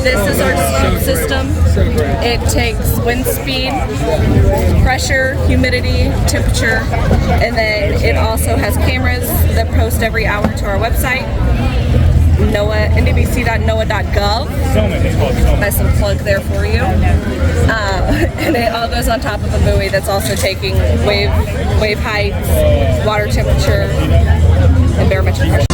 This is our scope system. It takes wind speed, pressure, humidity, temperature, and then it also has cameras that post every hour to our website, ndbc.noaa.gov. Nice little plug there for you. And it all goes on top of a buoy that's also taking wave heights, water temperature, and barometric pressure.